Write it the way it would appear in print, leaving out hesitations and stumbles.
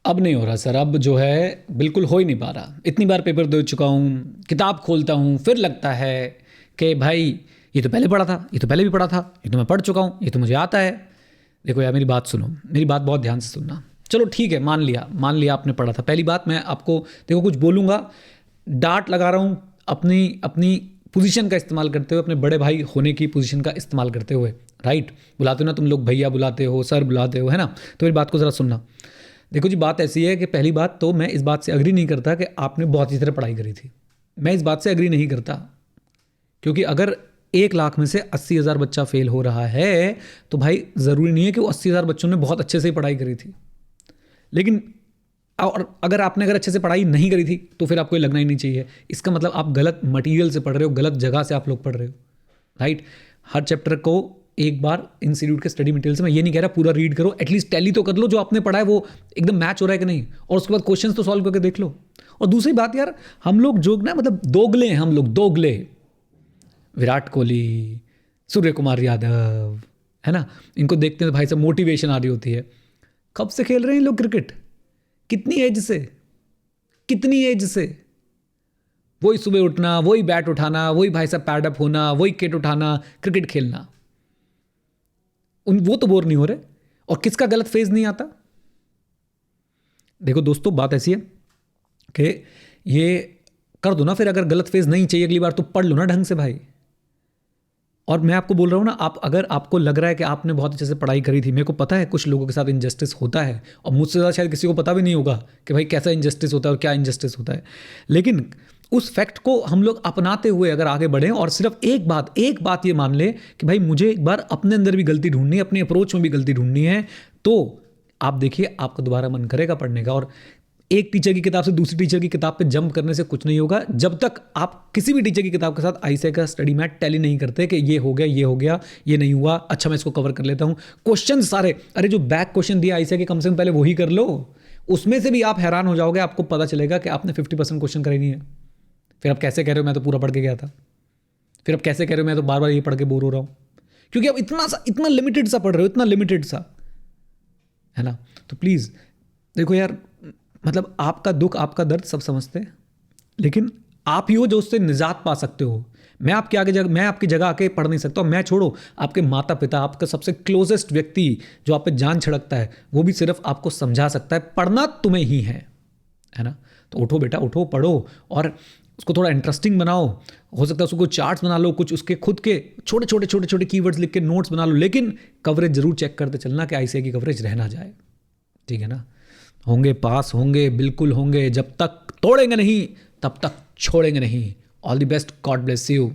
अब नहीं हो रहा सर, अब जो है बिल्कुल हो ही नहीं पा रहा। इतनी बार पेपर दे चुका हूँ, किताब खोलता हूँ, फिर लगता है कि भाई ये तो पहले पढ़ा था, ये तो पहले भी पढ़ा था, ये तो मैं पढ़ चुका हूँ, ये तो मुझे आता है। देखो यार मेरी बात सुनो, मेरी बात बहुत ध्यान से सुनना। चलो ठीक है, मान लिया आपने पढ़ा था। पहली बात, मैं आपको देखो कुछ बोलूँगा, डांट लगा रहा हूँ अपनी अपनी पोजीशन का इस्तेमाल करते हुए, अपने बड़े भाई होने की पोजीशन का इस्तेमाल करते हुए। राइट, बुलाते हो ना तुम लोग, भैया बुलाते हो, सर बुलाते हो, है ना? तो मेरी बात को ज़रा सुनना। देखो जी, बात ऐसी है कि पहली बात तो मैं इस बात से अग्री नहीं करता कि आपने बहुत अच्छी तरह पढ़ाई करी थी। मैं इस बात से अग्री नहीं करता, क्योंकि अगर 1 लाख में से 80,000 बच्चा फेल हो रहा है तो भाई ज़रूरी नहीं है कि वो 80,000 बच्चों ने बहुत अच्छे से ही पढ़ाई करी थी। लेकिन और अगर अच्छे से पढ़ाई नहीं करी थी तो फिर आपको ये लगना ही नहीं चाहिए। इसका मतलब आप गलत मटेरियल से पढ़ रहे हो, गलत जगह से आप लोग पढ़ रहे हो। राइट, हर चैप्टर को एक बार इंस्टीट्यूट के स्टडी मटेरियल से, मैं ये नहीं कह रहा पूरा रीड करो, एटलीस्ट टैली तो कर लो, जो आपने पढ़ा है वो एकदम मैच हो रहा है कि नहीं, और उसके बाद क्वेश्चंस तो सॉल्व करके देख लो। और दूसरी बात यार, हम लोग जो ना मतलब दोगले हैं, हम लोग दोगले। विराट कोहली, सूर्य कुमार यादव, है ना, इनको देखते हैं भाई साहब मोटिवेशन आ रही होती है। कब से खेल रहे हैं लोग क्रिकेट? कितनी एज से, कितनी एज से? वही सुबह उठना, वही बैट उठाना, वही भाई साहब पैड अप होना, वही किट उठाना, क्रिकेट खेलना। वो तो बोर नहीं हो रहे। और किसका गलत फेज नहीं आता? देखो दोस्तों, बात ऐसी है कि ये कर दो ना फिर, अगर गलत फेज नहीं चाहिए अगली बार तो पढ़ लो ना ढंग से भाई। और मैं आपको बोल रहा हूँ ना, अगर आपको लग रहा है कि आपने बहुत अच्छे से पढ़ाई करी थी, मेरे को पता है कुछ लोगों के साथ इनजस्टिस होता है, और मुझसे ज़्यादा शायद किसी को पता भी नहीं होगा कि भाई कैसा इनजस्टिस होता है और क्या इनजस्टिस होता है। लेकिन उस फैक्ट को हम लोग अपनाते हुए अगर आगे बढ़ें और सिर्फ एक बात ये मान ले कि भाई मुझे एक बार अपने अंदर भी गलती ढूंढनी है, अपनी अप्रोच में भी गलती ढूंढनी है, तो आप देखिए आपका दोबारा मन करेगा पढ़ने का। और एक टीचर की किताब से दूसरी टीचर की किताब पे जंप करने से कुछ नहीं होगा, जब तक आप किसी भी टीचर की किताब के साथ आईसीए का स्टडी मैट टैली नहीं करते कि ये हो गया, ये हो गया, ये नहीं हुआ, अच्छा मैं इसको कवर कर लेता हूँ। क्वेश्चन सारे, अरे जो बैक क्वेश्चन दिया आईसीए के, कम से कम पहले वही कर लो। उसमें से भी आप हैरान हो जाओगे, आपको पता चलेगा कि आपने 50% क्वेश्चन करे नहीं है। फिर आप कैसे कह रहे हो मैं तो पूरा पढ़ के गया था? फिर आप कैसे कह रहे हो मैं तो बार बार ये पढ़ के बोर हो रहा हूँ? क्योंकि आप इतना लिमिटेड सा पढ़ रहे हो, इतना लिमिटेड सा, है ना? तो प्लीज़ देखो यार, मतलब आपका दुख, आपका दर्द सब समझते हैं, लेकिन आप ही हो जो उससे निजात पा सकते हो। मैं आपकी जगह आके पढ़ नहीं सकता। मैं छोड़ो, आपके माता पिता, आपका सबसे क्लोजेस्ट व्यक्ति जो आप पे जान छिड़कता है, वो भी सिर्फ आपको समझा सकता है। पढ़ना तुम्हें ही है ना? तो उठो बेटा, उठो, पढ़ो, और उसको थोड़ा इंटरेस्टिंग बनाओ। हो सकता है उसको कुछ चार्ट्स बना लो, कुछ उसके खुद के छोटे कीवर्ड्स लिख के नोट्स बना लो, लेकिन कवरेज जरूर चेक करते चलना कि आईसीए की कवरेज रह ना जाए। ठीक है ना? होंगे पास, होंगे, बिल्कुल होंगे। जब तक तोड़ेंगे नहीं तब तक छोड़ेंगे नहीं। All the best, God bless you.